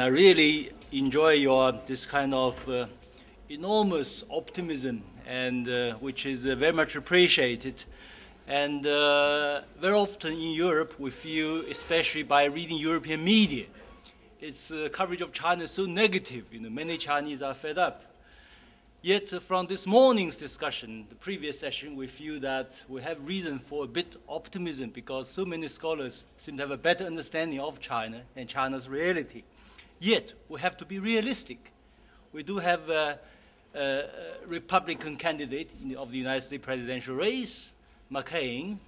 I really enjoy your this kind of enormous optimism, and which is very much appreciated. And very often in Europe, we feel, especially by reading European media, its coverage of China is so negative. Many Chinese are fed up. Yet from this morning's discussion, the previous session, we feel that we have reason for a bit optimism because so many scholars seem to have a better understanding of China and China's reality. Yet, we have to be realistic. We do have a Republican candidate of the United States presidential race, McCain,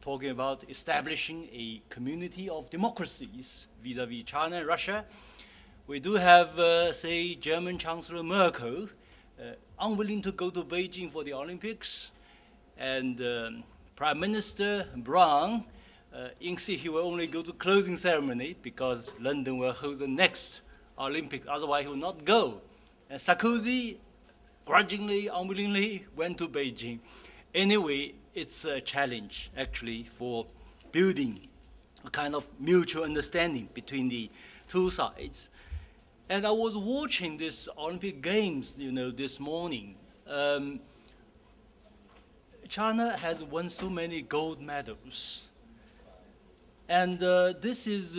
talking about establishing a community of democracies vis-à-vis China and Russia. We do have, say, German Chancellor Merkel, unwilling to go to Beijing for the Olympics, and Prime Minister Brown insist he will only go to closing ceremony because London will host the next Olympics, otherwise he will not go. And Sarkozy grudgingly, unwillingly went to Beijing. Anyway, it's a challenge actually for building a kind of mutual understanding between the two sides. And I was watching this Olympic Games, this morning. China has won so many gold medals. And this is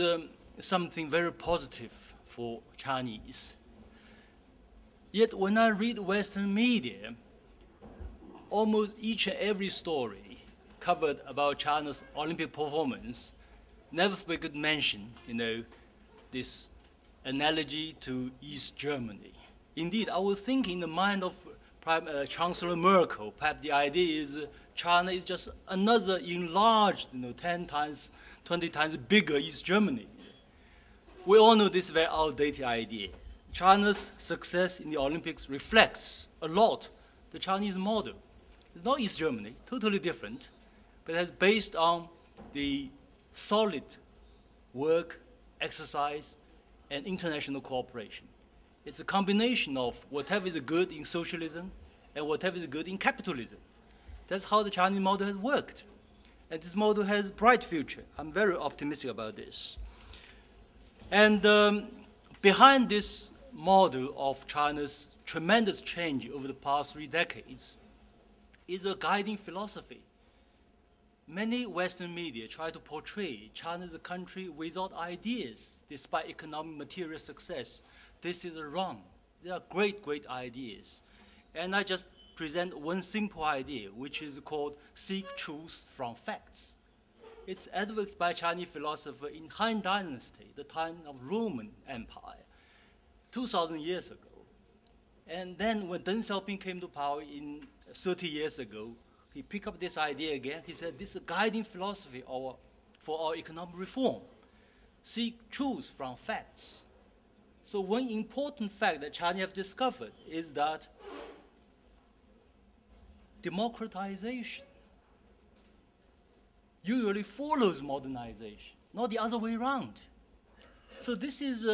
something very positive for Chinese. Yet when I read Western media, almost each and every story covered about China's Olympic performance never could mention, this analogy to East Germany. Indeed, I was thinking in the mind of Chancellor Merkel, perhaps the idea is China is just another enlarged, 10 times, 20 times bigger East Germany. We all know this very outdated idea. China's success in the Olympics reflects a lot the Chinese model. It's not East Germany, totally different, but it's based on the solid work, exercise, and international cooperation. It's a combination of whatever is good in socialism and whatever is good in capitalism. That's how the Chinese model has worked. And this model has a bright future. I'm very optimistic about this. And behind this model of China's tremendous change over the past 3 decades is a guiding philosophy. Many Western media try to portray China as a country without ideas, despite economic material success. This is wrong. There are great, great ideas. And I just present one simple idea, which is called seek truth from facts. It's advocated by Chinese philosopher in Han Dynasty, the time of Roman Empire, 2,000 years ago. And then when Deng Xiaoping came to power 30 years ago, he picked up this idea again. He said, this is a guiding philosophy for our economic reform. Seek truth from facts. So one important fact that China have discovered is that democratization usually follows modernization, not the other way around. So this is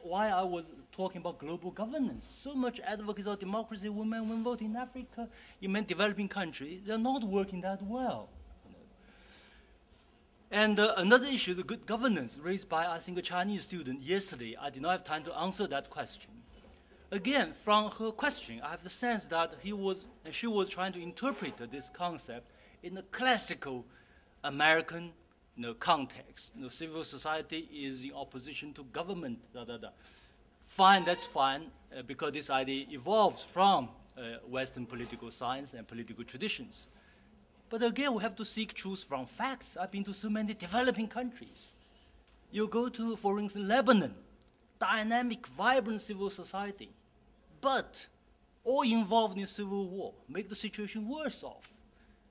why I was talking about global governance. So much advocacy of democracy, women vote in Africa, in many developing countries, they're not working that well. And another issue, the good governance, raised by, I think, a Chinese student yesterday. I did not have time to answer that question. Again, from her question, I have the sense that she was trying to interpret this concept in a classical American context. Civil society is in opposition to government, Fine, that's fine, because this idea evolves from Western political science and political traditions. But again, we have to seek truth from facts. I've been to so many developing countries. You go to, for instance, Lebanon, dynamic, vibrant civil society, but all involved in civil war, make the situation worse off.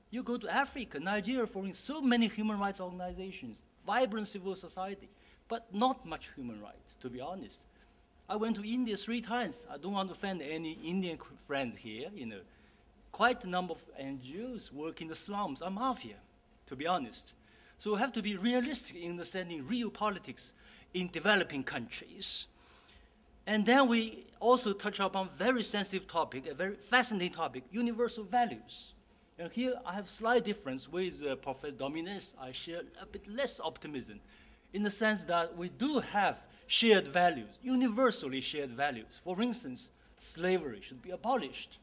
You go to Africa, Nigeria, for instance, so many human rights organizations, vibrant civil society, but not much human rights, to be honest. I went to India 3 times. I don't want to offend any Indian friends here, Quite a number of NGOs work in the slums are mafia, to be honest. So we have to be realistic in understanding real politics in developing countries. And then we also touch upon a very sensitive topic, a very fascinating topic, universal values. And here I have slight difference with Professor Domines. I share a bit less optimism in the sense that we do have shared values, universally shared values. For instance, slavery should be abolished.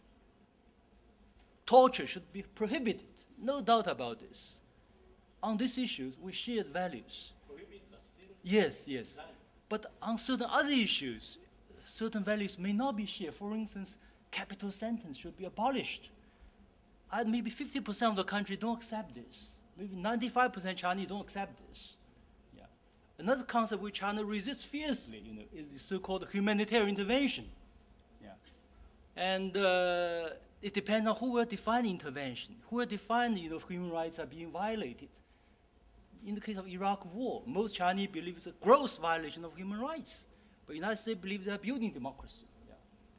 Torture should be prohibited. No doubt about this. On these issues, we shared values. Yes, yes. But on certain other issues, certain values may not be shared. For instance, capital sentence should be abolished. Maybe 50% of the country don't accept this. Maybe 95% Chinese don't accept this. Yeah. Another concept which China resists fiercely, is the so-called humanitarian intervention. Yeah. And it depends on who will define intervention, who will define, human rights are being violated. In the case of Iraq war, most Chinese believe it's a gross violation of human rights, but the United States believes they are building democracy. Yeah.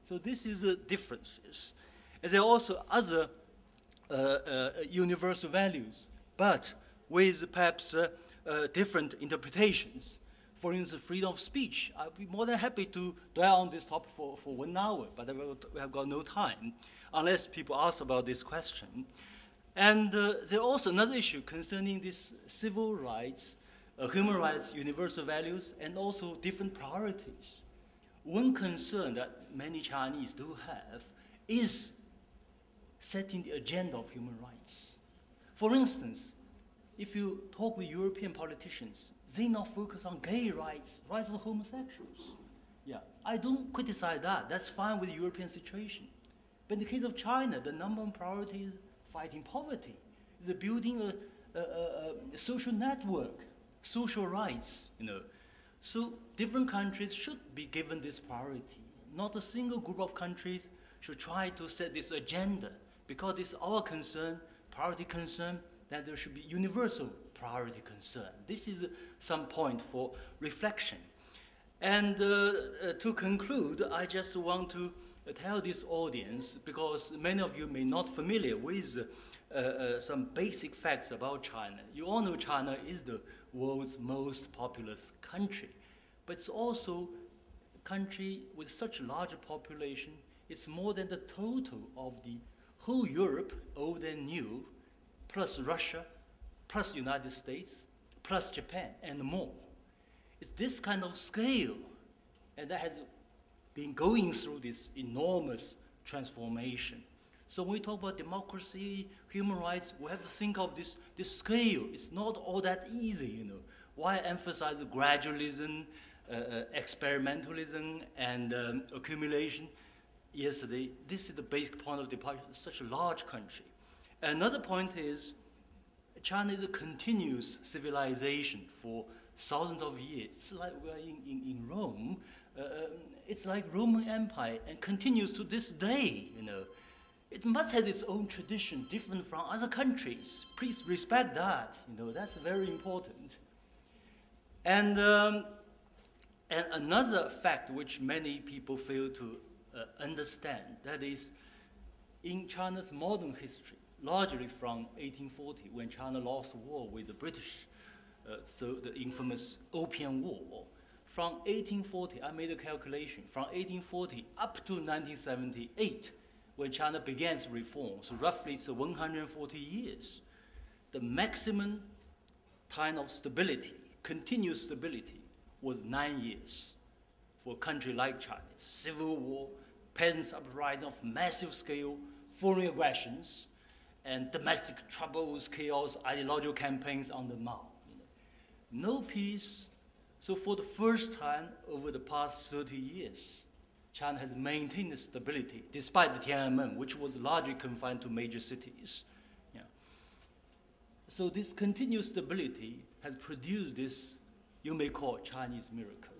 So this is the differences. And there are also other universal values, but with perhaps different interpretations. For instance, freedom of speech. I'd be more than happy to dwell on this topic for 1 hour, but we have got no time, unless people ask about this question. And there's also another issue concerning these civil rights, human rights, universal values, and also different priorities. One concern that many Chinese do have is setting the agenda of human rights. For instance, if you talk with European politicians, they now focus on gay rights, rights of homosexuals. Yeah, I don't criticize that. That's fine with the European situation. But in the case of China, the number one priority is fighting poverty, the building a social network, social rights, So different countries should be given this priority. Not a single group of countries should try to set this agenda, because it's our concern, priority concern, that there should be universal priority concern. This is some point for reflection. And to conclude, I just want to tell this audience, because many of you may not familiar with some basic facts about China. You all know China is the world's most populous country, but it's also a country with such a large population. It's more than the total of the whole Europe, old and new, plus Russia, plus United States, plus Japan, and more. It's this kind of scale, and that has been going through this enormous transformation. So when we talk about democracy, human rights, we have to think of this scale. It's not all that easy, Why emphasize gradualism, experimentalism, and accumulation? Yesterday, this is the basic point of departure. It's such a large country. Another point is China is a continuous civilization for thousands of years. It's like we are in Rome. It's like Roman Empire, and continues to this day, It must have its own tradition, different from other countries. Please respect that, That's very important. And another fact which many people fail to understand, that is, in China's modern history, largely from 1840, when China lost war with the British, so the infamous Opium War. From 1840, I made a calculation, from 1840 up to 1978, when China began its reform, so roughly it's 140 years. The maximum time of stability, continuous stability, was 9 years for a country like China. It's civil war, peasants' uprising of massive scale, foreign aggressions, and domestic troubles, chaos, ideological campaigns on the mouth. No peace. So for the first time over the past 30 years, China has maintained stability despite the Tiananmen, which was largely confined to major cities. Yeah. So this continuous stability has produced this, you may call it, Chinese miracle.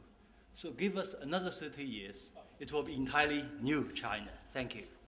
So give us another 30 years, it will be entirely new China. Thank you.